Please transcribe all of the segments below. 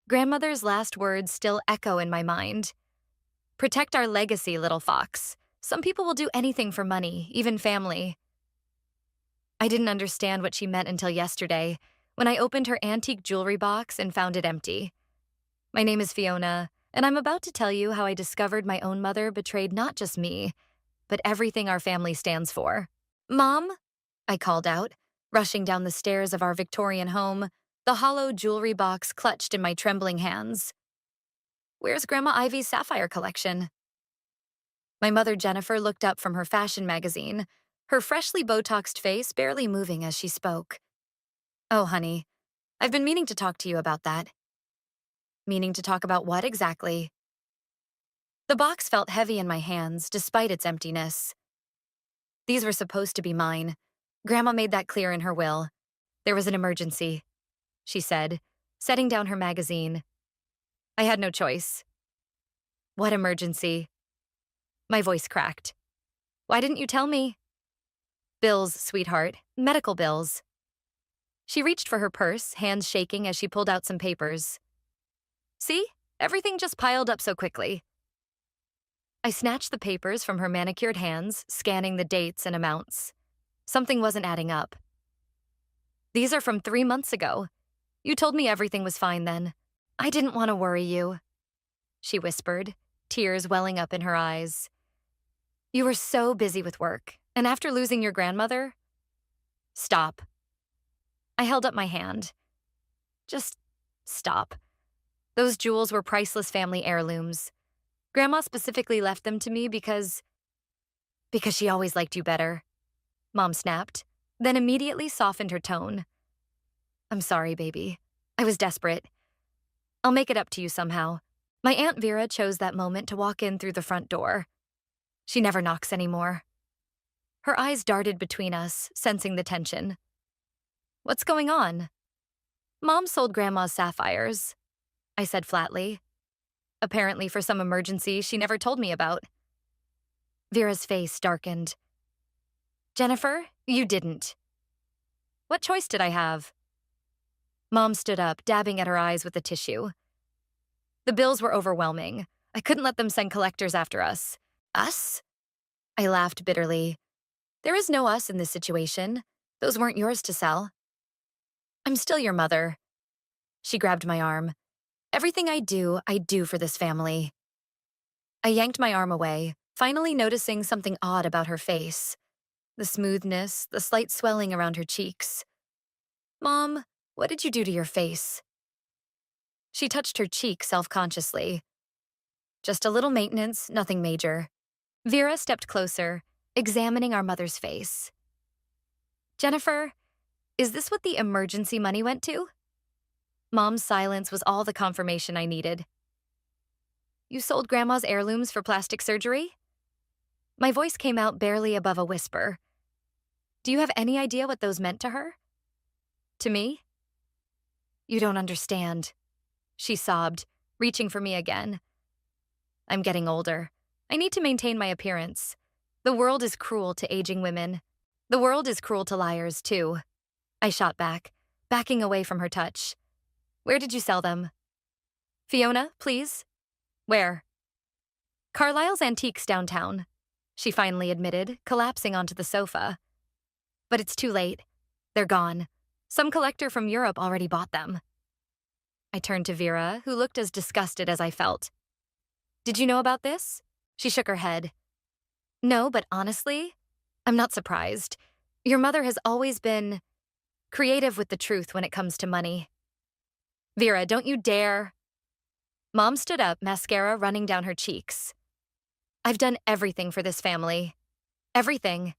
Grandmother's last words still echo in my mind. Protect our legacy, little fox. Some people will do anything for money, even family. I didn't understand what she meant until yesterday, when I opened her antique jewelry box and found it empty. My name is Fiona, and I'm about to tell you how I discovered my own mother betrayed not just me, but everything our family stands for. Mom? I called out, rushing down the stairs of our Victorian home, the hollow jewelry box clutched in my trembling hands. Where's Grandma Ivy's sapphire collection? My mother Jennifer looked up from her fashion magazine, her freshly Botoxed face barely moving as she spoke. Oh, honey, I've been meaning to talk to you about that. Meaning to talk about what exactly? The box felt heavy in my hands, despite its emptiness. These were supposed to be mine. Grandma made that clear in her will. There was an emergency, she said, setting down her magazine. I had no choice. What emergency? My voice cracked. Why didn't you tell me? Bills, sweetheart. Medical bills. She reached for her purse, hands shaking as she pulled out some papers. See? Everything just piled up so quickly. I snatched the papers from her manicured hands, scanning the dates and amounts. Something wasn't adding up. These are from 3 months ago. You told me everything was fine then. I didn't want to worry you, she whispered, tears welling up in her eyes. You were so busy with work, and after losing your grandmother... Stop. I held up my hand. Just stop. Those jewels were priceless family heirlooms. Grandma specifically left them to me because she always liked you better, Mom snapped, then immediately softened her tone. I'm sorry, baby. I was desperate. I'll make it up to you somehow. My Aunt Vera chose that moment to walk in through the front door. She never knocks anymore. Her eyes darted between us, sensing the tension. What's going on? Mom sold Grandma's sapphires, I said flatly. Apparently for some emergency she never told me about. Vera's face darkened. Jennifer, you didn't. What choice did I have? Mom stood up, dabbing at her eyes with a tissue. The bills were overwhelming. I couldn't let them send collectors after us. Us? I laughed bitterly. There is no us in this situation. Those weren't yours to sell. I'm still your mother. She grabbed my arm. Everything I do for this family. I yanked my arm away, finally noticing something odd about her face. The smoothness, the slight swelling around her cheeks. Mom, what did you do to your face? She touched her cheek self-consciously. Just a little maintenance, nothing major. Vera stepped closer, examining our mother's face. Jennifer, is this what the emergency money went to? Mom's silence was all the confirmation I needed. You sold Grandma's heirlooms for plastic surgery? My voice came out barely above a whisper. Do you have any idea what those meant to her? To me? You don't understand, she sobbed, reaching for me again. I'm getting older. I need to maintain my appearance. The world is cruel to aging women. The world is cruel to liars, too. I shot back, backing away from her touch. Where did you sell them? Fiona, please. Where? Carlisle's Antiques downtown, she finally admitted, collapsing onto the sofa. But it's too late. They're gone. Some collector from Europe already bought them. I turned to Vera, who looked as disgusted as I felt. Did you know about this? She shook her head. No, but honestly, I'm not surprised. Your mother has always been creative with the truth when it comes to money. Vera, don't you dare. Mom stood up, mascara running down her cheeks. I've done everything for this family. Everything.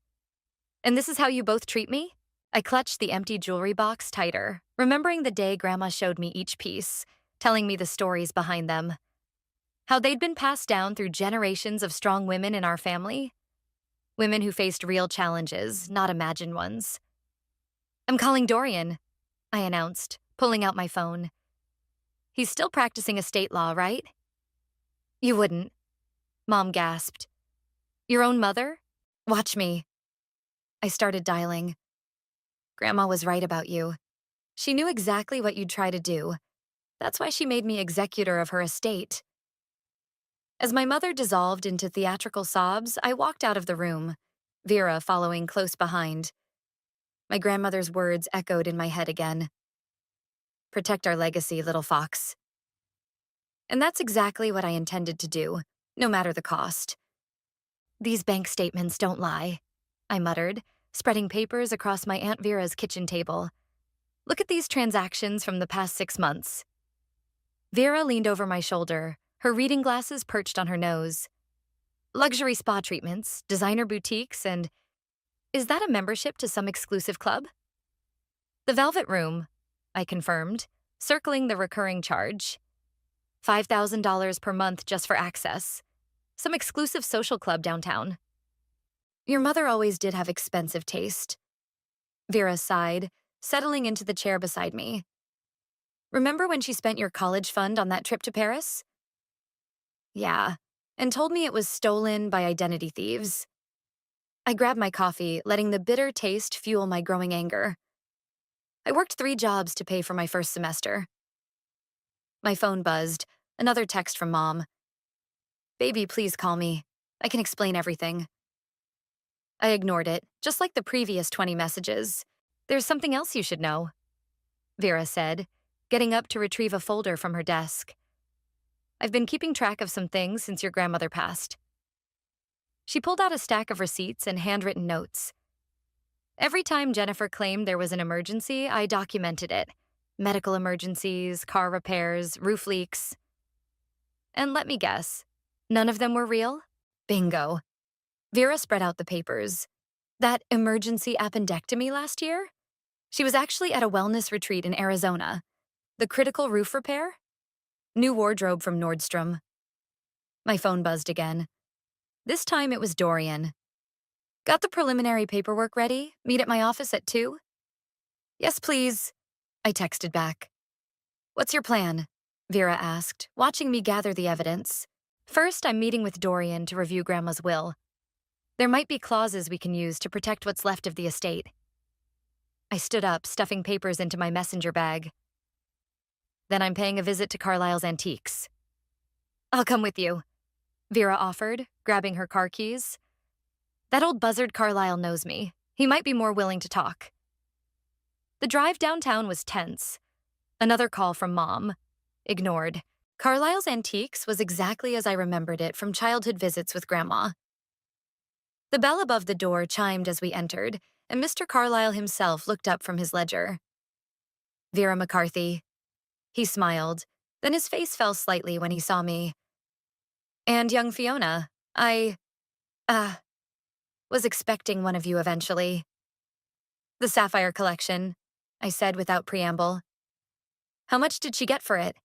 And this is how you both treat me? I clutched the empty jewelry box tighter, remembering the day Grandma showed me each piece, telling me the stories behind them. How they'd been passed down through generations of strong women in our family. Women who faced real challenges, not imagined ones. I'm calling Dorian, I announced, pulling out my phone. He's still practicing estate law, right? You wouldn't. Mom gasped. Your own mother? Watch me. I started dialing. Grandma was right about you. She knew exactly what you'd try to do. That's why she made me executor of her estate. As my mother dissolved into theatrical sobs, I walked out of the room, Vera following close behind. My grandmother's words echoed in my head again. Protect our legacy, little fox. And that's exactly what I intended to do, no matter the cost. These bank statements don't lie, I muttered, spreading papers across my Aunt Vera's kitchen table. Look at these transactions from the past 6 months. Vera leaned over my shoulder, her reading glasses perched on her nose. Luxury spa treatments, designer boutiques, and is that a membership to some exclusive club? The Velvet Room, I confirmed, circling the recurring charge. $5,000 per month just for access. Some exclusive social club downtown. Your mother always did have expensive taste. Vera sighed, settling into the chair beside me. Remember when she spent your college fund on that trip to Paris? Yeah, and told me it was stolen by identity thieves. I grabbed my coffee, letting the bitter taste fuel my growing anger. I worked 3 jobs to pay for my first semester. My phone buzzed, another text from Mom. Baby, please call me. I can explain everything. I ignored it, just like the previous 20 messages. There's something else you should know, Vera said, getting up to retrieve a folder from her desk. I've been keeping track of some things since your grandmother passed. She pulled out a stack of receipts and handwritten notes. Every time Jennifer claimed there was an emergency, I documented it. Medical emergencies, car repairs, roof leaks. And let me guess, none of them were real? Bingo. Vera spread out the papers. That emergency appendectomy last year? She was actually at a wellness retreat in Arizona. The critical roof repair? New wardrobe from Nordstrom. My phone buzzed again. This time it was Dorian. Got the preliminary paperwork ready? Meet at my office at 2? Yes, please, I texted back. What's your plan? Vera asked, watching me gather the evidence. First, I'm meeting with Dorian to review Grandma's will. There might be clauses we can use to protect what's left of the estate. I stood up, stuffing papers into my messenger bag. Then I'm paying a visit to Carlisle's Antiques. I'll come with you, Vera offered, grabbing her car keys. That old buzzard Carlisle knows me. He might be more willing to talk. The drive downtown was tense. Another call from Mom. Ignored. Carlisle's Antiques was exactly as I remembered it from childhood visits with Grandma. The bell above the door chimed as we entered, and Mr. Carlisle himself looked up from his ledger. Vera McCarthy. He smiled, then his face fell slightly when he saw me. And young Fiona, was expecting one of you eventually. The Sapphire Collection, I said without preamble. How much did she get for it?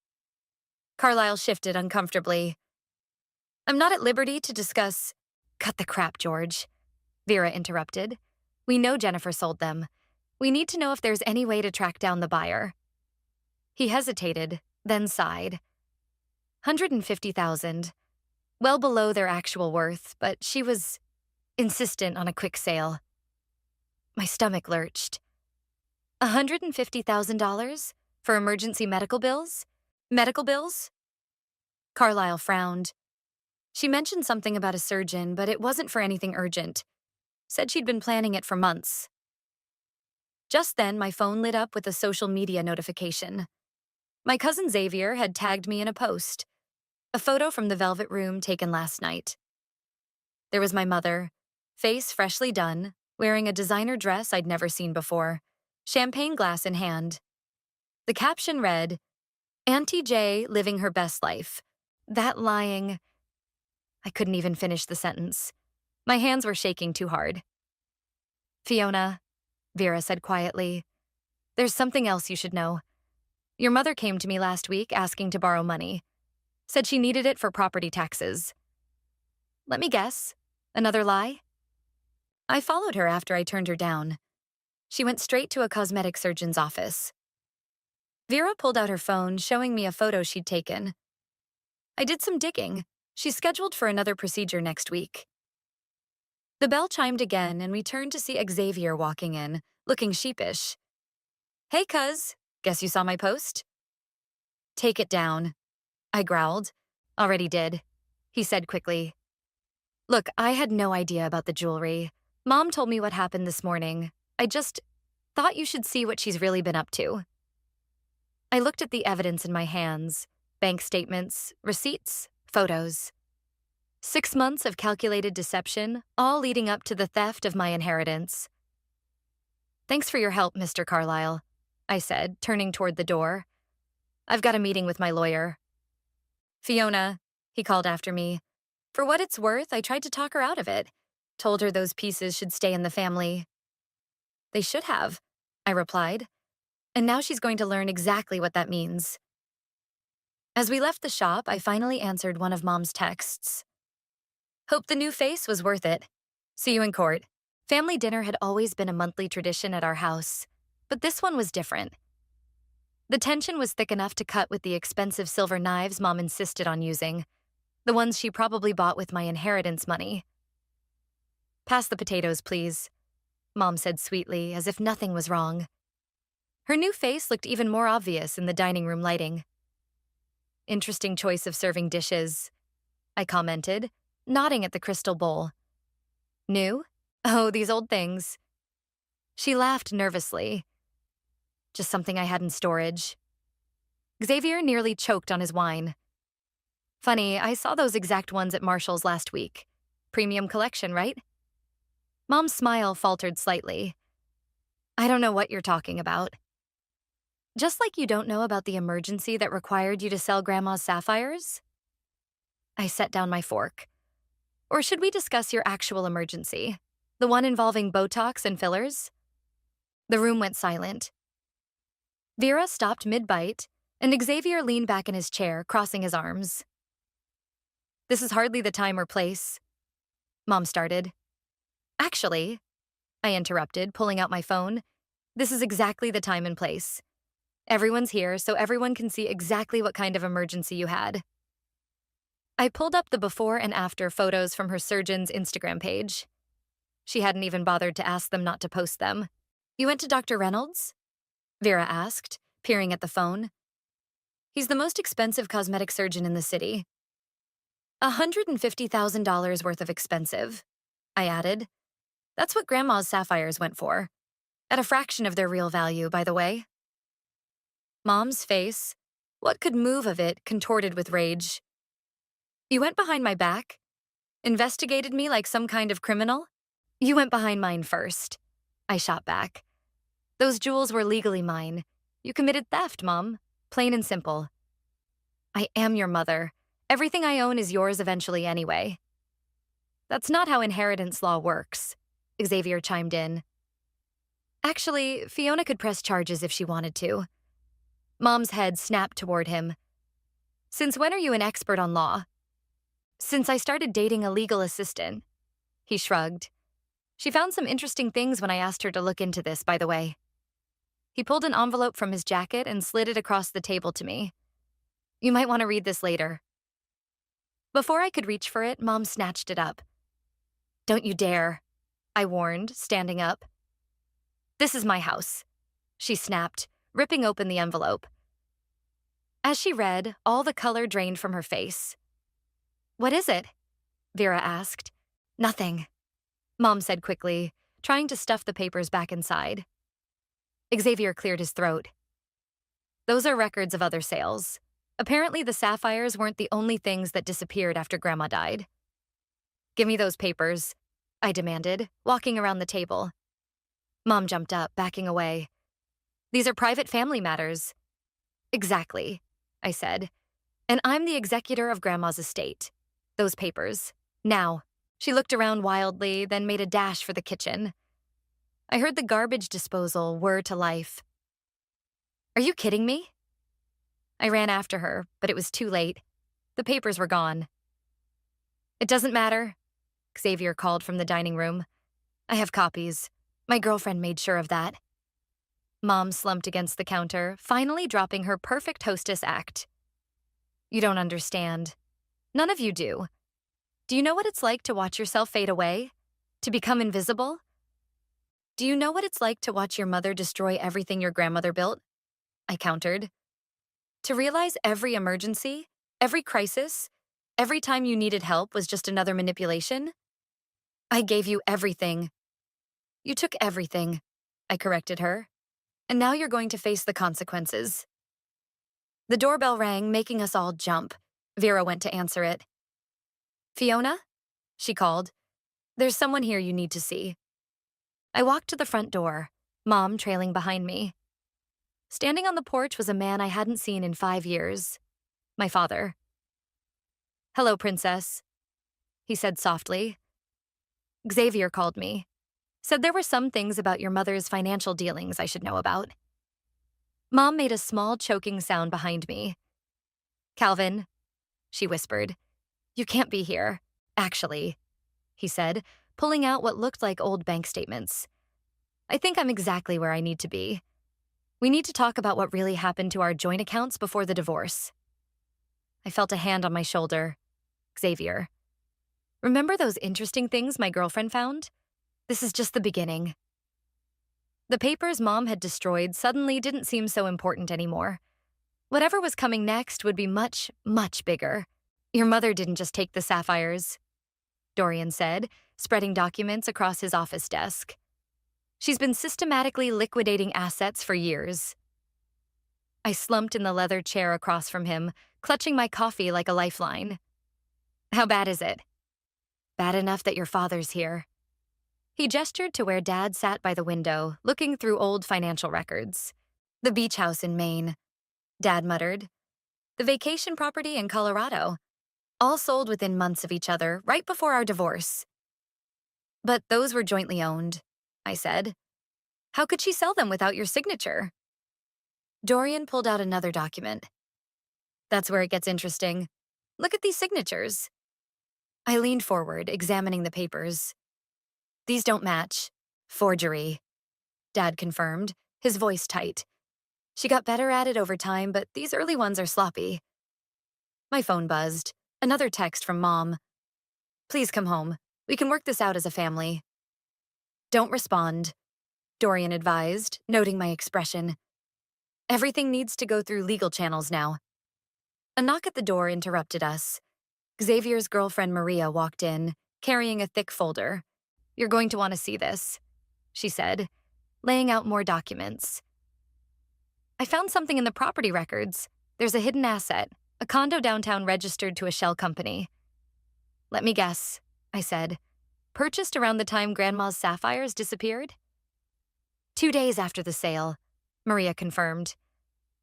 Carlisle shifted uncomfortably. I'm not at liberty to discuss— Cut the crap, George, Vera interrupted. We know Jennifer sold them. We need to know if there's any way to track down the buyer. He hesitated, then sighed. $150,000. Well below their actual worth, but she was insistent on a quick sale. My stomach lurched. $150,000? For emergency medical bills? Medical bills? Carlisle frowned. She mentioned something about a surgeon, but it wasn't for anything urgent. Said she'd been planning it for months. Just then, my phone lit up with a social media notification. My cousin Xavier had tagged me in a post. A photo from the Velvet Room taken last night. There was my mother, face freshly done, wearing a designer dress I'd never seen before, champagne glass in hand. The caption read, Auntie J living her best life. That lying— I couldn't even finish the sentence. My hands were shaking too hard. Fiona, Vera said quietly, there's something else you should know. Your mother came to me last week asking to borrow money. Said she needed it for property taxes. Let me guess. Another lie? I followed her after I turned her down. She went straight to a cosmetic surgeon's office. Vera pulled out her phone, showing me a photo she'd taken. I did some digging. She's scheduled for another procedure next week. The bell chimed again, and we turned to see Xavier walking in, looking sheepish. Hey, cuz. Guess you saw my post? Take it down, I growled. Already did, he said quickly. Look, I had no idea about the jewelry. Mom told me what happened this morning. I just thought you should see what she's really been up to. I looked at the evidence in my hands, bank statements, receipts, photos. 6 months of calculated deception, all leading up to the theft of my inheritance. Thanks for your help, Mr. Carlyle, I said, turning toward the door. I've got a meeting with my lawyer. Fiona, he called after me. For what it's worth, I tried to talk her out of it. Told her those pieces should stay in the family. They should have, I replied. And now she's going to learn exactly what that means. As we left the shop, I finally answered one of Mom's texts. Hope the new face was worth it. See you in court. Family dinner had always been a monthly tradition at our house, but this one was different. The tension was thick enough to cut with the expensive silver knives Mom insisted on using, the ones she probably bought with my inheritance money. Pass the potatoes, please, Mom said sweetly, as if nothing was wrong. Her new face looked even more obvious in the dining room lighting. Interesting choice of serving dishes, I commented, nodding at the crystal bowl. New? Oh, these old things. She laughed nervously. Just something I had in storage. Xavier nearly choked on his wine. Funny, I saw those exact ones at Marshall's last week. Premium collection, right? Mom's smile faltered slightly. I don't know what you're talking about. Just like you don't know about the emergency that required you to sell Grandma's sapphires? I set down my fork. Or should we discuss your actual emergency? The one involving Botox and fillers? The room went silent. Vera stopped mid-bite, and Xavier leaned back in his chair, crossing his arms. This is hardly the time or place, Mom started. Actually, I interrupted, pulling out my phone, this is exactly the time and place. Everyone's here, so everyone can see exactly what kind of emergency you had. I pulled up the before and after photos from her surgeon's Instagram page. She hadn't even bothered to ask them not to post them. You went to Dr. Reynolds? Vera asked, peering at the phone. He's the most expensive cosmetic surgeon in the city. $150,000 worth of expensive, I added. That's what Grandma's sapphires went for. At a fraction of their real value, by the way. Mom's face, what could move of it, contorted with rage. You went behind my back? Investigated me like some kind of criminal? You went behind mine first, I shot back. Those jewels were legally mine. You committed theft, Mom. Plain and simple. I am your mother. Everything I own is yours eventually anyway. That's not how inheritance law works, Xavier chimed in. Actually, Fiona could press charges if she wanted to. Mom's head snapped toward him. Since when are you an expert on law? Since I started dating a legal assistant. He shrugged. She found some interesting things when I asked her to look into this, by the way. He pulled an envelope from his jacket and slid it across the table to me. You might want to read this later. Before I could reach for it, Mom snatched it up. Don't you dare, I warned, standing up. This is my house, she snapped, ripping open the envelope. As she read, all the color drained from her face. What is it? Vera asked. Nothing, Mom said quickly, trying to stuff the papers back inside. Xavier cleared his throat. Those are records of other sales. Apparently the sapphires weren't the only things that disappeared after Grandma died. Give me those papers, I demanded, walking around the table. Mom jumped up, backing away. These are private family matters. Exactly, I said. And I'm the executor of Grandma's estate. Those papers. Now. She looked around wildly, then made a dash for the kitchen. I heard the garbage disposal whir to life. Are you kidding me? I ran after her, but it was too late. The papers were gone. It doesn't matter, Xavier called from the dining room. I have copies. My girlfriend made sure of that. Mom slumped against the counter, finally dropping her perfect hostess act. You don't understand. None of you do. Do you know what it's like to watch yourself fade away? To become invisible? Do you know what it's like to watch your mother destroy everything your grandmother built? I countered. To realize every emergency, every crisis, every time you needed help was just another manipulation? I gave you everything. You took everything, I corrected her. And now you're going to face the consequences. The doorbell rang, making us all jump. Vera went to answer it. Fiona? She called. There's someone here you need to see. I walked to the front door, Mom trailing behind me. Standing on the porch was a man I hadn't seen in 5 years. My father. Hello, Princess, he said softly. Xavier called me. Said there were some things about your mother's financial dealings I should know about. Mom made a small choking sound behind me. Calvin, she whispered. You can't be here, actually, he said, pulling out what looked like old bank statements. I think I'm exactly where I need to be. We need to talk about what really happened to our joint accounts before the divorce. I felt a hand on my shoulder. Xavier. Remember those interesting things my girlfriend found? This is just the beginning. The papers Mom had destroyed suddenly didn't seem so important anymore. Whatever was coming next would be much, much bigger. Your mother didn't just take the sapphires, Dorian said, spreading documents across his office desk. She's been systematically liquidating assets for years. I slumped in the leather chair across from him, clutching my coffee like a lifeline. How bad is it? Bad enough that your father's here. He gestured to where Dad sat by the window, looking through old financial records. The beach house in Maine, Dad muttered. The vacation property in Colorado. All sold within months of each other, right before our divorce. But those were jointly owned, I said. How could she sell them without your signature? Dorian pulled out another document. That's where it gets interesting. Look at these signatures. I leaned forward, examining the papers. These don't match. Forgery, Dad confirmed, his voice tight. She got better at it over time, but these early ones are sloppy. My phone buzzed. Another text from Mom. Please come home. We can work this out as a family. Don't respond, Dorian advised, noting my expression. Everything needs to go through legal channels now. A knock at the door interrupted us. Xavier's girlfriend Maria walked in, carrying a thick folder. You're going to want to see this, she said, laying out more documents. I found something in the property records. There's a hidden asset, a condo downtown registered to a shell company. Let me guess, I said. Purchased around the time Grandma's sapphires disappeared? 2 days after the sale, Maria confirmed.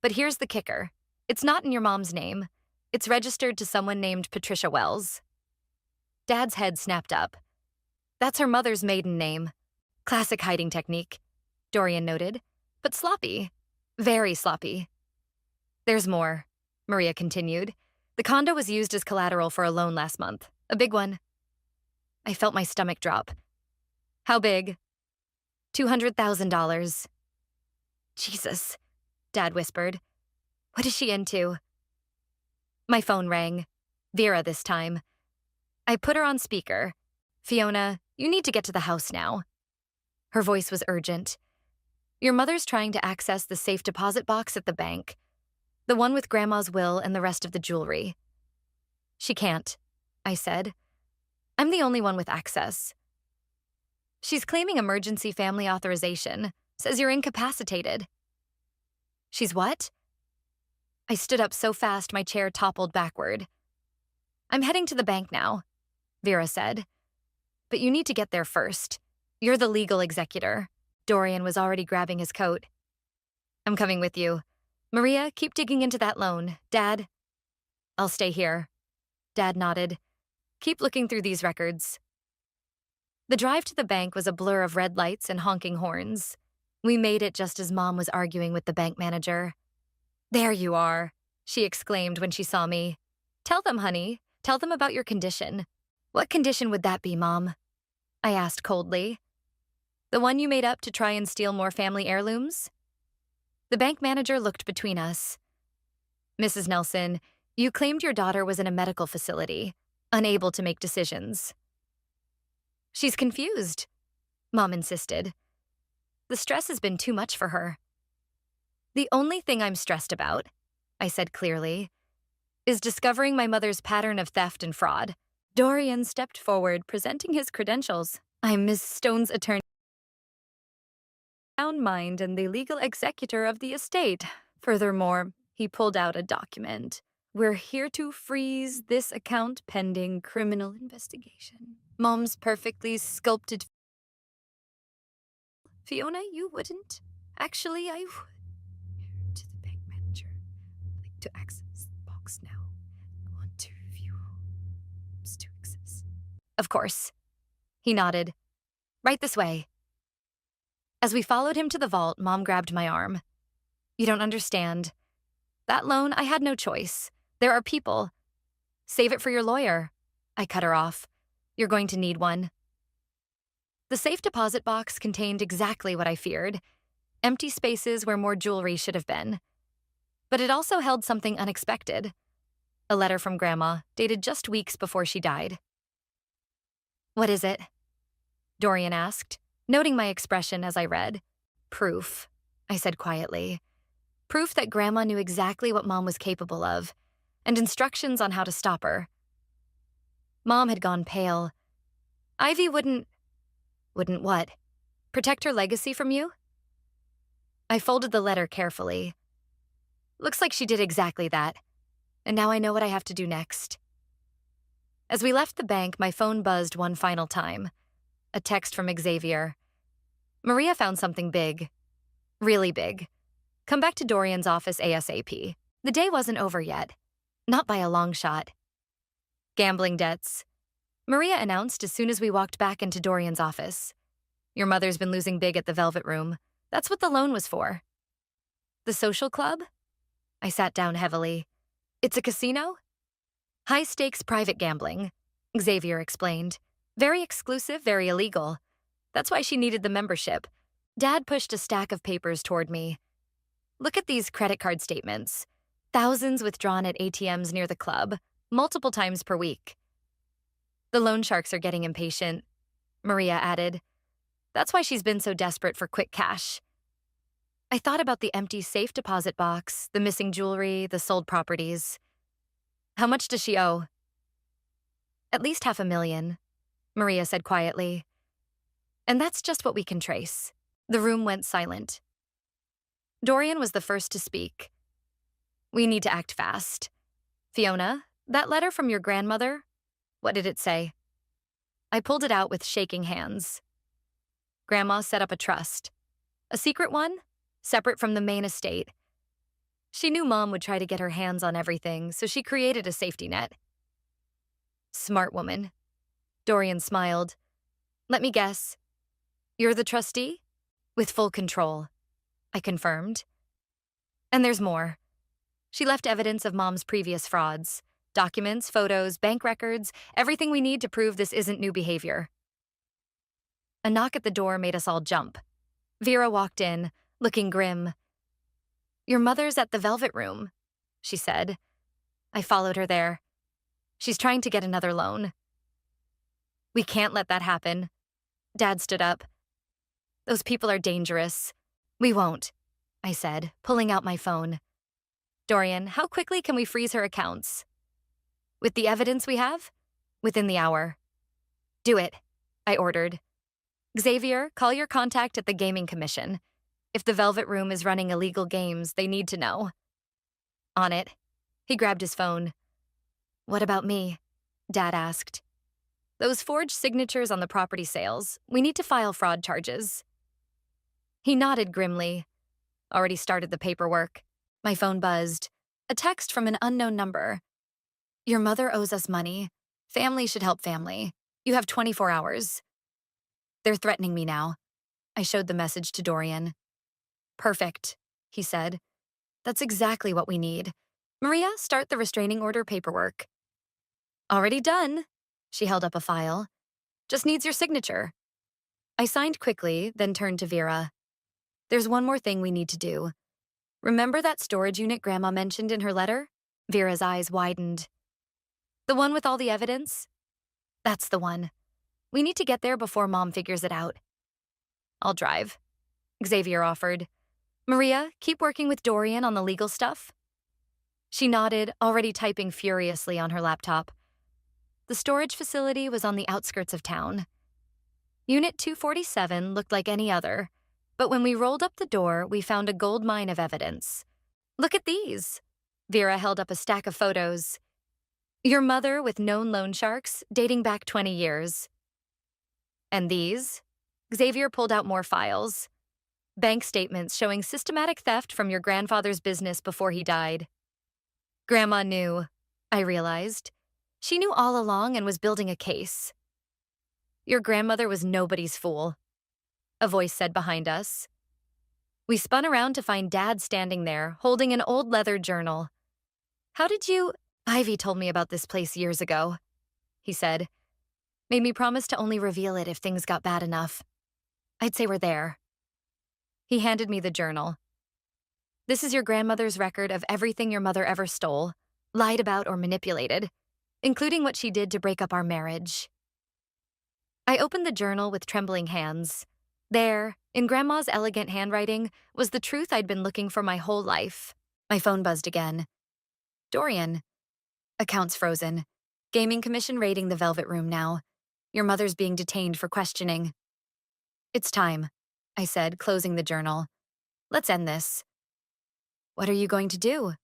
But here's the kicker. It's not in your mom's name. It's registered to someone named Patricia Wells. Dad's head snapped up. That's her mother's maiden name. Classic hiding technique, Dorian noted, but sloppy. Very sloppy. There's more, Maria continued. The condo was used as collateral for a loan last month. A big one. I felt my stomach drop. How big? $200,000. Jesus, Dad whispered. What is she into? My phone rang. Vera this time. I put her on speaker. Fiona, you need to get to the house now. Her voice was urgent. Your mother's trying to access the safe deposit box at the bank. The one with Grandma's will and the rest of the jewelry. She can't, I said. I'm the only one with access. She's claiming emergency family authorization. Says you're incapacitated. She's what? I stood up so fast my chair toppled backward. I'm heading to the bank now, Vera said. But you need to get there first. You're the legal executor. Dorian was already grabbing his coat. I'm coming with you. Maria, keep digging into that loan. Dad? I'll stay here. Dad nodded. Keep looking through these records. The drive to the bank was a blur of red lights and honking horns. We made it just as Mom was arguing with the bank manager. There you are, she exclaimed when she saw me. Tell them, honey. Tell them about your condition. What condition would that be, Mom? I asked coldly. The one you made up to try and steal more family heirlooms? The bank manager looked between us. Mrs. Nelson, you claimed your daughter was in a medical facility, unable to make decisions. She's confused, Mom insisted. The stress has been too much for her. The only thing I'm stressed about, I said clearly, is discovering my mother's pattern of theft and fraud. Dorian stepped forward, presenting his credentials. I'm Miss Stone's attorney, sound mind, and the legal executor of the estate. Furthermore, he pulled out a document. We're here to freeze this account pending criminal investigation. Mom's perfectly sculpted. Fiona, you wouldn't? Actually, I would. To the bank manager. I'd like to access the box now. I want to review to access. Of course. He nodded. Right this way. As we followed him to the vault, Mom grabbed my arm. You don't understand. That loan, I had no choice. There are people. Save it for your lawyer. I cut her off. You're going to need one. The safe deposit box contained exactly what I feared. Empty spaces where more jewelry should have been. But it also held something unexpected. A letter from Grandma, dated just weeks before she died. What is it? Dorian asked, noting my expression as I read. Proof, I said quietly. Proof that Grandma knew exactly what Mom was capable of, and instructions on how to stop her. Mom had gone pale. Ivy wouldn't what? Protect her legacy from you? I folded the letter carefully. Looks like she did exactly that, and now I know what I have to do next. As we left the bank, my phone buzzed one final time. A text from Xavier. Maria found something big. Really big. Come back to Dorian's office ASAP. The day wasn't over yet. Not by a long shot. Gambling debts. Maria announced as soon as we walked back into Dorian's office. Your mother's been losing big at the Velvet Room. That's what the loan was for. The social club? I sat down heavily. It's a casino? High-stakes private gambling, Xavier explained. Very exclusive, very illegal. That's why she needed the membership. Dad pushed a stack of papers toward me. Look at these credit card statements. Thousands withdrawn at ATMs near the club, multiple times per week. The loan sharks are getting impatient, Maria added. That's why she's been so desperate for quick cash. I thought about the empty safe deposit box, the missing jewelry, the sold properties. How much does she owe? At least $500,000, Maria said quietly. And that's just what we can trace. The room went silent. Dorian was the first to speak. We need to act fast. Fiona, that letter from your grandmother, what did it say? I pulled it out with shaking hands. Grandma set up a trust. A secret one, separate from the main estate. She knew Mom would try to get her hands on everything, so she created a safety net. Smart woman. Dorian smiled. Let me guess. You're the trustee? With full control, I confirmed. And there's more. She left evidence of Mom's previous frauds. Documents, photos, bank records, everything we need to prove this isn't new behavior. A knock at the door made us all jump. Vera walked in, looking grim. Your mother's at the Velvet Room, she said. I followed her there. She's trying to get another loan. We can't let that happen. Dad stood up. Those people are dangerous. We won't, I said, pulling out my phone. Dorian, how quickly can we freeze her accounts? With the evidence we have? Within the hour. Do it, I ordered. Xavier, call your contact at the Gaming Commission. If the Velvet Room is running illegal games, they need to know. On it. He grabbed his phone. What about me? Dad asked. Those forged signatures on the property sales. We need to file fraud charges. He nodded grimly. Already started the paperwork. My phone buzzed. A text from an unknown number. Your mother owes us money. Family should help family. You have 24 hours. They're threatening me now. I showed the message to Dorian. Perfect, he said. That's exactly what we need. Maria, start the restraining order paperwork. Already done. She held up a file. Just needs your signature. I signed quickly, then turned to Vera. There's one more thing we need to do. Remember that storage unit Grandma mentioned in her letter? Vera's eyes widened. The one with all the evidence? That's the one. We need to get there before Mom figures it out. I'll drive, Xavier offered. Maria, keep working with Dorian on the legal stuff. She nodded, already typing furiously on her laptop. The storage facility was on the outskirts of town. Unit 247 looked like any other, but when we rolled up the door, we found a gold mine of evidence. Look at these. Vera held up a stack of photos. Your mother with known loan sharks dating back 20 years. And these? Xavier pulled out more files. Bank statements showing systematic theft from your grandfather's business before he died. Grandma knew, I realized. She knew all along and was building a case. Your grandmother was nobody's fool, a voice said behind us. We spun around to find Dad standing there, holding an old leather journal. How did you— Ivy told me about this place years ago, he said. Made me promise to only reveal it if things got bad enough. I'd say we're there. He handed me the journal. This is your grandmother's record of everything your mother ever stole, lied about, or manipulated, including what she did to break up our marriage. I opened the journal with trembling hands. There, in Grandma's elegant handwriting, was the truth I'd been looking for my whole life. My phone buzzed again. Dorian. Accounts frozen. Gaming commission raiding the Velvet Room now. Your mother's being detained for questioning. It's time, I said, closing the journal. Let's end this. What are you going to do?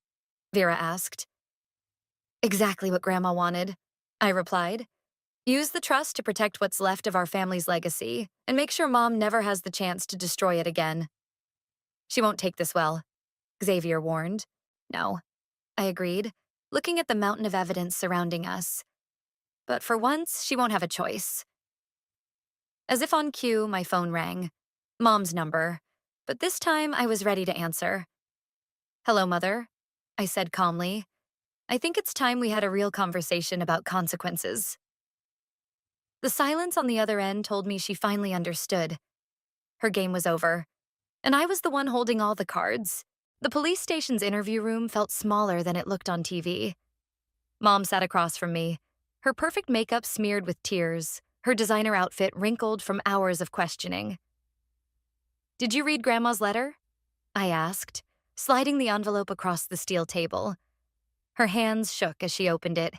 Vera asked. Exactly what Grandma wanted, I replied. Use the trust to protect what's left of our family's legacy and make sure Mom never has the chance to destroy it again. She won't take this well, Xavier warned. No, I agreed, looking at the mountain of evidence surrounding us. But for once, she won't have a choice. As if on cue, my phone rang. Mom's number. But this time, I was ready to answer. Hello, Mother, I said calmly. I think it's time we had a real conversation about consequences. The silence on the other end told me she finally understood. Her game was over, and I was the one holding all the cards. The police station's interview room felt smaller than it looked on TV. Mom sat across from me, her perfect makeup smeared with tears, her designer outfit wrinkled from hours of questioning. Did you read Grandma's letter? I asked, sliding the envelope across the steel table. Her hands shook as she opened it.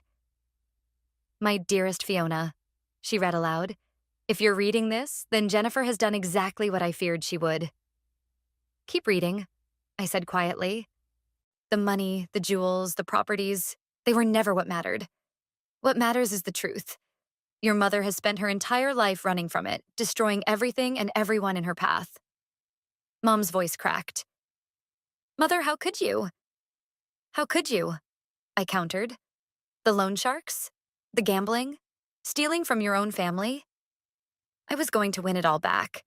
My dearest Fiona, she read aloud. If you're reading this, then Jennifer has done exactly what I feared she would. Keep reading, I said quietly. The money, the jewels, the properties, they were never what mattered. What matters is the truth. Your mother has spent her entire life running from it, destroying everything and everyone in her path. Mom's voice cracked. Mother, how could you? How could you? I countered. The loan sharks? The gambling? Stealing from your own family? I was going to win it all back,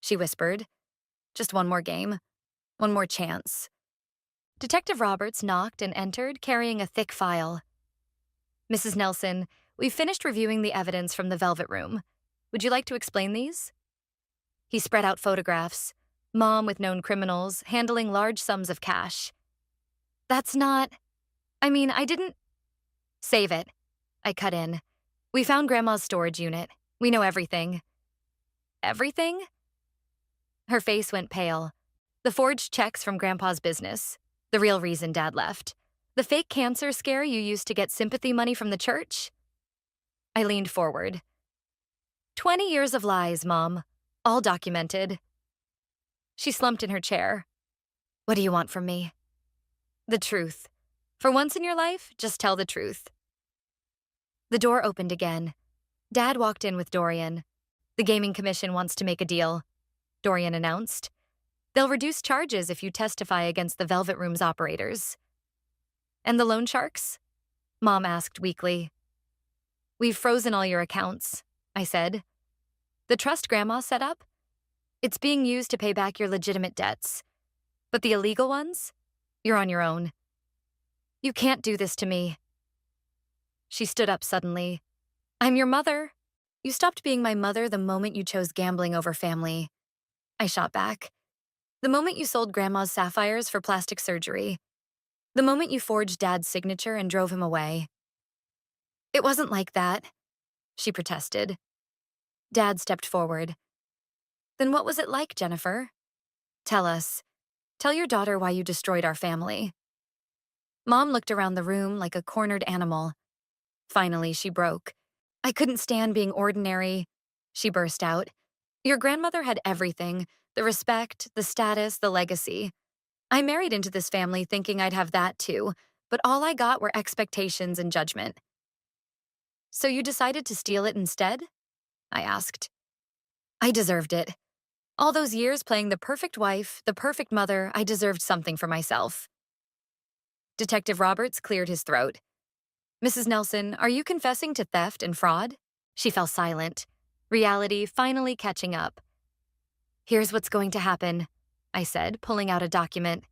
she whispered. Just one more game. One more chance. Detective Roberts knocked and entered, carrying a thick file. Mrs. Nelson, we've finished reviewing the evidence from the Velvet Room. Would you like to explain these? He spread out photographs. Mom with known criminals, handling large sums of cash. That's not— I didn't— Save it, I cut in. We found Grandma's storage unit. We know everything. Everything? Her face went pale. The forged checks from Grandpa's business. The real reason Dad left. The fake cancer scare you used to get sympathy money from the church? I leaned forward. 20 years of lies, Mom. All documented. She slumped in her chair. What do you want from me? The truth. For once in your life, just tell the truth. The door opened again. Dad walked in with Dorian. The Gaming Commission wants to make a deal, Dorian announced. They'll reduce charges if you testify against the Velvet Room's operators. And the loan sharks? Mom asked weakly. We've frozen all your accounts, I said. The trust Grandma set up? It's being used to pay back your legitimate debts. But the illegal ones? You're on your own. You can't do this to me. She stood up suddenly. I'm your mother. You stopped being my mother the moment you chose gambling over family. I shot back. The moment you sold Grandma's sapphires for plastic surgery. The moment you forged Dad's signature and drove him away. It wasn't like that, she protested. Dad stepped forward. Then what was it like, Jennifer? Tell us. Tell your daughter why you destroyed our family. Mom looked around the room like a cornered animal. Finally, she broke. I couldn't stand being ordinary, she burst out. Your grandmother had everything, the respect, the status, the legacy. I married into this family thinking I'd have that too, but all I got were expectations and judgment. So you decided to steal it instead? I asked. I deserved it. All those years playing the perfect wife, the perfect mother, I deserved something for myself. Detective Roberts cleared his throat. Mrs. Nelson, are you confessing to theft and fraud? She fell silent, reality finally catching up. Here's what's going to happen, I said, pulling out a document.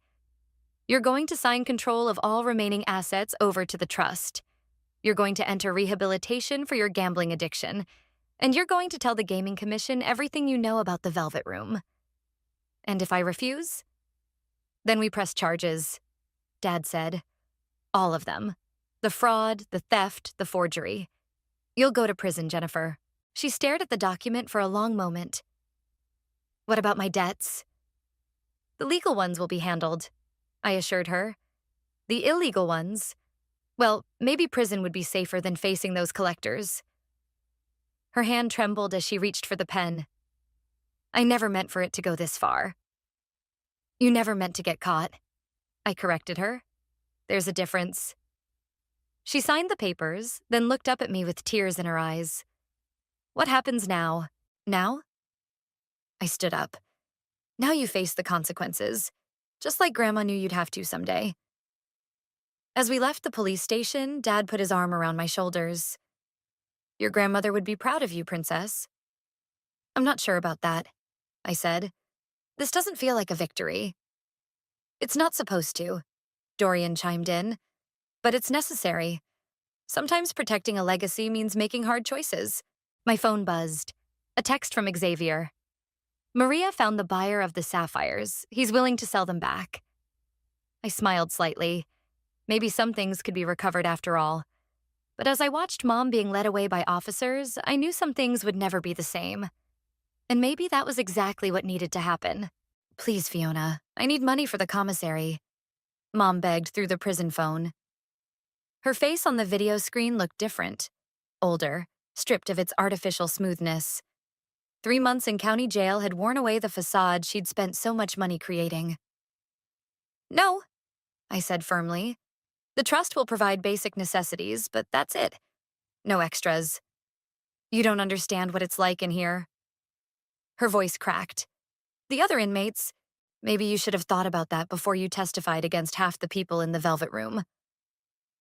You're going to sign control of all remaining assets over to the trust. You're going to enter rehabilitation for your gambling addiction, and you're going to tell the Gaming Commission everything you know about the Velvet Room. And if I refuse? Then we press charges, Dad said. All of them. The fraud, the theft, the forgery. You'll go to prison, Jennifer. She stared at the document for a long moment. What about my debts? The legal ones will be handled, I assured her. The illegal ones? Well, maybe prison would be safer than facing those collectors. Her hand trembled as she reached for the pen. I never meant for it to go this far. You never meant to get caught, I corrected her. There's a difference. She signed the papers, then looked up at me with tears in her eyes. What happens now? Now? I stood up. Now you face the consequences, just like Grandma knew you'd have to someday. As we left the police station, Dad put his arm around my shoulders. Your grandmother would be proud of you, Princess. I'm not sure about that, I said. This doesn't feel like a victory. It's not supposed to, Dorian chimed in, but it's necessary. Sometimes protecting a legacy means making hard choices. My phone buzzed. A text from Xavier. Maria found the buyer of the sapphires. He's willing to sell them back. I smiled slightly. Maybe some things could be recovered after all. But as I watched Mom being led away by officers, I knew some things would never be the same. And maybe that was exactly what needed to happen. Please, Fiona, I need money for the commissary, Mom begged through the prison phone. Her face on the video screen looked different. Older, stripped of its artificial smoothness. 3 months in county jail had worn away the facade she'd spent so much money creating. No, I said firmly. The trust will provide basic necessities, but that's it. No extras. You don't understand what it's like in here. Her voice cracked. The other inmates, maybe you should have thought about that before you testified against half the people in the Velvet Room.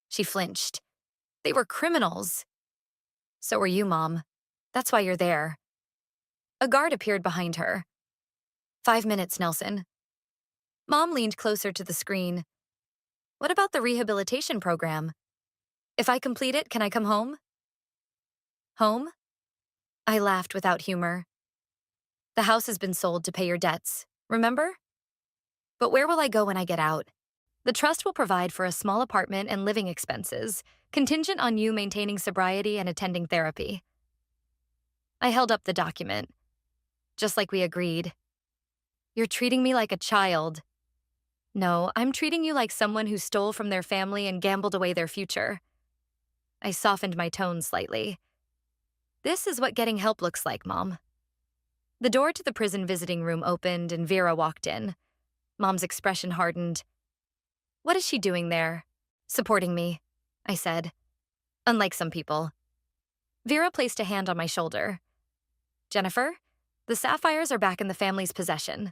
She flinched. They were criminals. So were you, Mom. That's why you're there. A guard appeared behind her. 5 minutes, Nelson. Mom leaned closer to the screen. What about the rehabilitation program? If I complete it, can I come home? Home? I laughed without humor. The house has been sold to pay your debts, remember? But where will I go when I get out? The trust will provide for a small apartment and living expenses, contingent on you maintaining sobriety and attending therapy. I held up the document. Just like we agreed. You're treating me like a child. No, I'm treating you like someone who stole from their family and gambled away their future. I softened my tone slightly. This is what getting help looks like, Mom. The door to the prison visiting room opened and Vera walked in. Mom's expression hardened. What is she doing there? Supporting me, I said. Unlike some people. Vera placed a hand on my shoulder. Jennifer, the sapphires are back in the family's possession.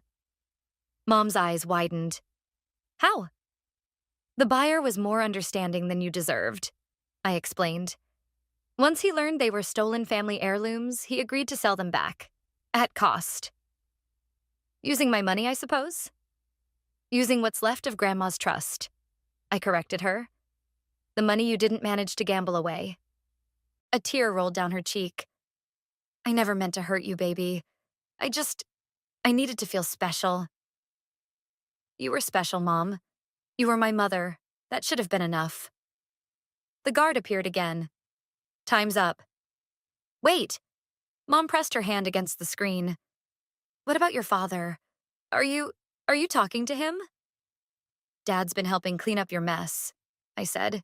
Mom's eyes widened. How? The buyer was more understanding than you deserved, I explained. Once he learned they were stolen family heirlooms, he agreed to sell them back. At cost. Using my money, I suppose? Using what's left of Grandma's trust. I corrected her. The money you didn't manage to gamble away. A tear rolled down her cheek. I never meant to hurt you, baby. I needed to feel special. You were special, Mom. You were my mother. That should have been enough. The guard appeared again. Time's up. Wait. Mom pressed her hand against the screen. What about your father? Are you talking to him? Dad's been helping clean up your mess, I said.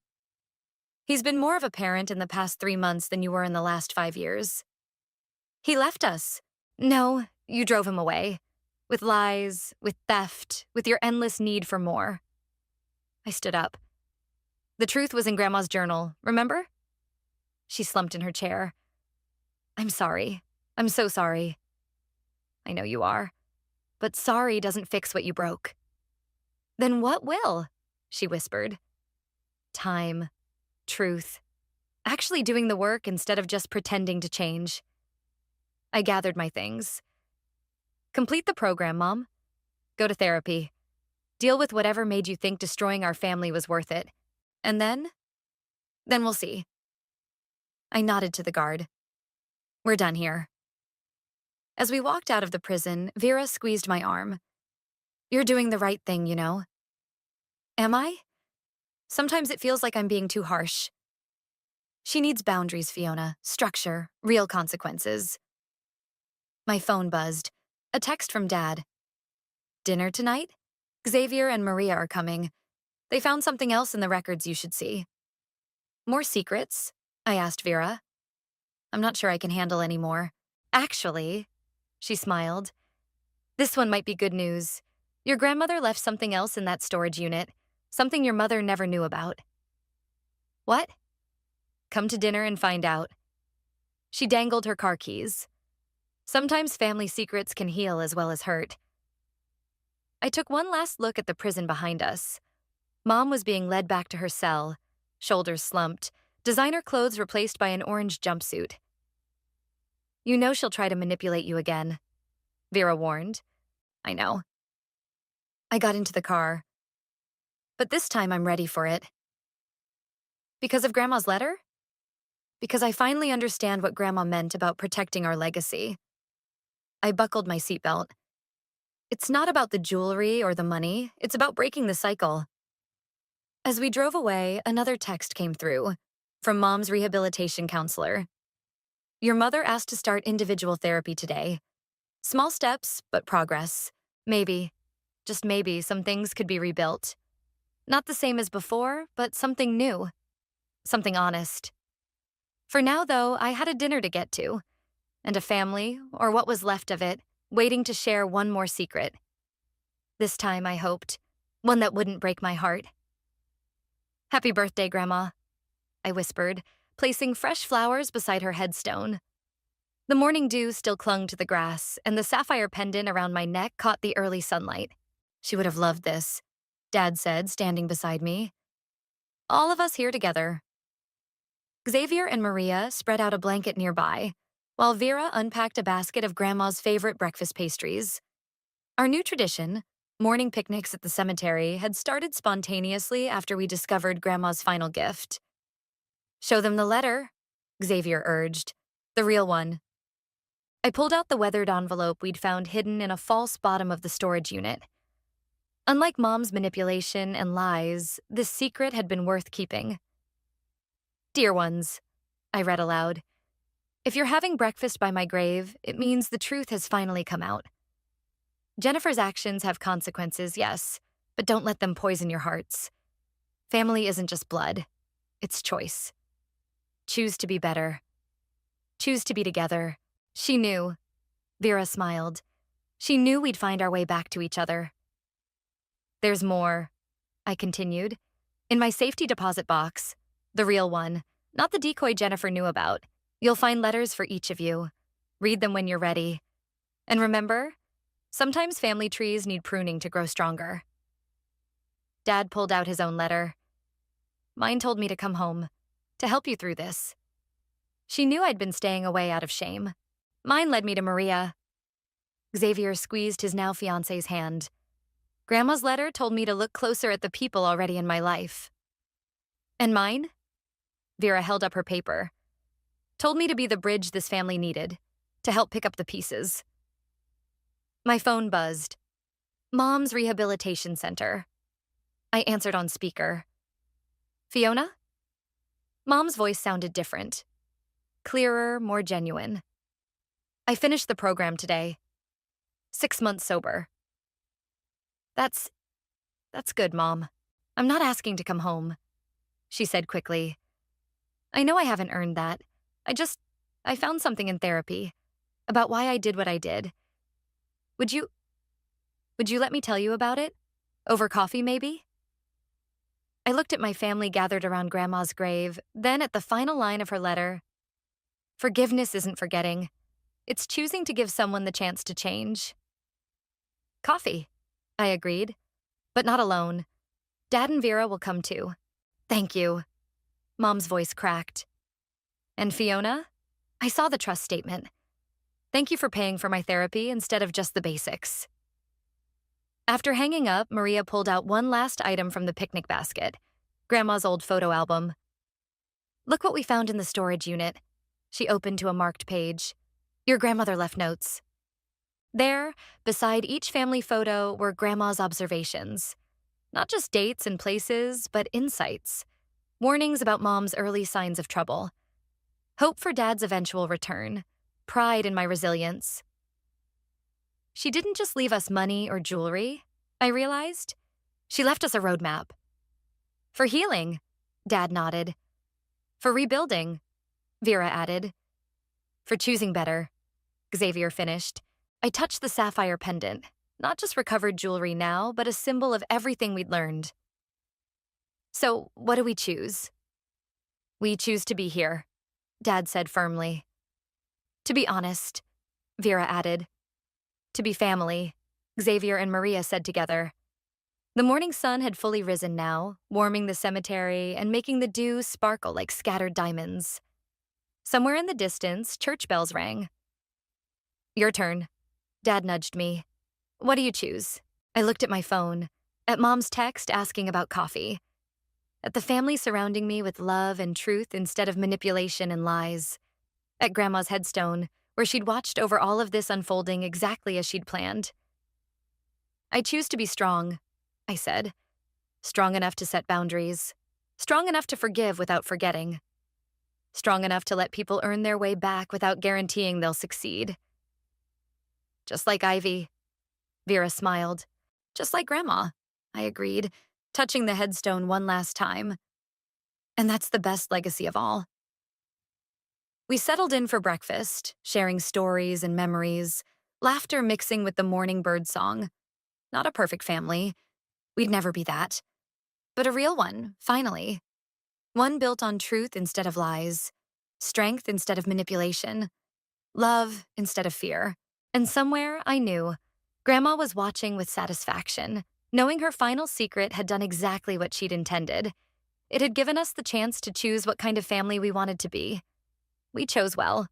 He's been more of a parent in the past 3 months than you were in the last 5 years. He left us. No, you drove him away. With lies, with theft, with your endless need for more. I stood up. The truth was in Grandma's journal, remember? She slumped in her chair. I'm sorry. I'm so sorry. I know you are. But sorry doesn't fix what you broke. Then what will? She whispered. Time. Truth. Actually doing the work instead of just pretending to change. I gathered my things. Complete the program, Mom. Go to therapy. Deal with whatever made you think destroying our family was worth it. And then we'll see. I nodded to the guard. We're done here. As we walked out of the prison, Vera squeezed my arm. You're doing the right thing, you know. Am I? Sometimes it feels like I'm being too harsh. She needs boundaries, Fiona. Structure, real consequences. My phone buzzed. A text from Dad. Dinner tonight? Xavier and Maria are coming. They found something else in the records you should see. More secrets? I asked Vera. I'm not sure I can handle any more. Actually, she smiled. This one might be good news. Your grandmother left something else in that storage unit. Something your mother never knew about. What? Come to dinner and find out. She dangled her car keys. Sometimes family secrets can heal as well as hurt. I took one last look at the prison behind us. Mom was being led back to her cell, shoulders slumped, designer clothes replaced by an orange jumpsuit. You know she'll try to manipulate you again, Vera warned. I know. I got into the car. But this time I'm ready for it. Because of Grandma's letter? Because I finally understand what Grandma meant about protecting our legacy. I buckled my seatbelt. It's not about the jewelry or the money, it's about breaking the cycle. As we drove away, another text came through, from Mom's rehabilitation counselor. Your mother asked to start individual therapy today. Small steps, but progress. Maybe, just maybe, some things could be rebuilt. Not the same as before, but something new. Something honest. For now, though, I had a dinner to get to, and a family, or what was left of it, waiting to share one more secret. This time, I hoped, one that wouldn't break my heart. Happy birthday, Grandma, I whispered, placing fresh flowers beside her headstone. The morning dew still clung to the grass, and the sapphire pendant around my neck caught the early sunlight. She would have loved this, Dad said, standing beside me. All of us here together. Xavier and Maria spread out a blanket nearby, while Vera unpacked a basket of Grandma's favorite breakfast pastries. Our new tradition, morning picnics at the cemetery, had started spontaneously after we discovered Grandma's final gift. Show them the letter, Xavier urged. The real one. I pulled out the weathered envelope we'd found hidden in a false bottom of the storage unit. Unlike Mom's manipulation and lies, this secret had been worth keeping. Dear ones, I read aloud. If you're having breakfast by my grave, it means the truth has finally come out. Jennifer's actions have consequences, yes, but don't let them poison your hearts. Family isn't just blood, it's choice. Choose to be better. Choose to be together. She knew. Vera smiled. She knew we'd find our way back to each other. There's more, I continued. In my safety deposit box, the real one, not the decoy Jennifer knew about, you'll find letters for each of you. Read them when you're ready. And remember, sometimes family trees need pruning to grow stronger. Dad pulled out his own letter. Mine told me to come home, to help you through this. She knew I'd been staying away out of shame. Mine led me to Maria. Xavier squeezed his now fiancé's hand. Grandma's letter told me to look closer at the people already in my life. And mine? Vera held up her paper. Told me to be the bridge this family needed, to help pick up the pieces. My phone buzzed. Mom's Rehabilitation Center. I answered on speaker. Fiona? Mom's voice sounded different. Clearer, more genuine. I finished the program today. 6 months sober. That's good, Mom. I'm not asking to come home. she said quickly. I know I haven't earned that. I found something in therapy about why I did what I did. Would you, would you let me tell you about it? Over coffee, maybe? I looked at my family gathered around Grandma's grave, then at the final line of her letter. Forgiveness isn't forgetting. It's choosing to give someone the chance to change. Coffee, I agreed, but not alone. Dad and Vera will come too. Thank you. Mom's voice cracked. And Fiona? I saw the trust statement. Thank you for paying for my therapy instead of just the basics. After hanging up, Maria pulled out one last item from the picnic basket, Grandma's old photo album. Look what we found in the storage unit. She opened to a marked page. Your grandmother left notes. There, beside each family photo, were Grandma's observations. Not just dates and places, but insights. Warnings about Mom's early signs of trouble. Hope for Dad's eventual return. Pride in my resilience. She didn't just leave us money or jewelry, I realized. She left us a roadmap. For healing, Dad nodded. For rebuilding, Vera added. For choosing better, Xavier finished. I touched the sapphire pendant, not just recovered jewelry now, but a symbol of everything we'd learned. So, what do we choose? We choose to be here, Dad said firmly. To be honest, Vera added. To be family, Xavier and Maria said together. The morning sun had fully risen now, warming the cemetery and making the dew sparkle like scattered diamonds. Somewhere in the distance, church bells rang. Your turn. Dad nudged me. What do you choose? I looked at my phone, at Mom's text asking about coffee, at the family surrounding me with love and truth instead of manipulation and lies, at Grandma's headstone, where she'd watched over all of this unfolding exactly as she'd planned. I choose to be strong, I said. Strong enough to set boundaries. Strong enough to forgive without forgetting. Strong enough to let people earn their way back without guaranteeing they'll succeed. Just like Ivy. Vera smiled. Just like Grandma, I agreed, touching the headstone one last time. And that's the best legacy of all. We settled in for breakfast, sharing stories and memories, laughter mixing with the morning bird song. Not a perfect family. We'd never be that. But a real one, finally. One built on truth instead of lies, strength instead of manipulation, love instead of fear. And somewhere, I knew, Grandma was watching with satisfaction, knowing her final secret had done exactly what she'd intended. It had given us the chance to choose what kind of family we wanted to be. We chose well.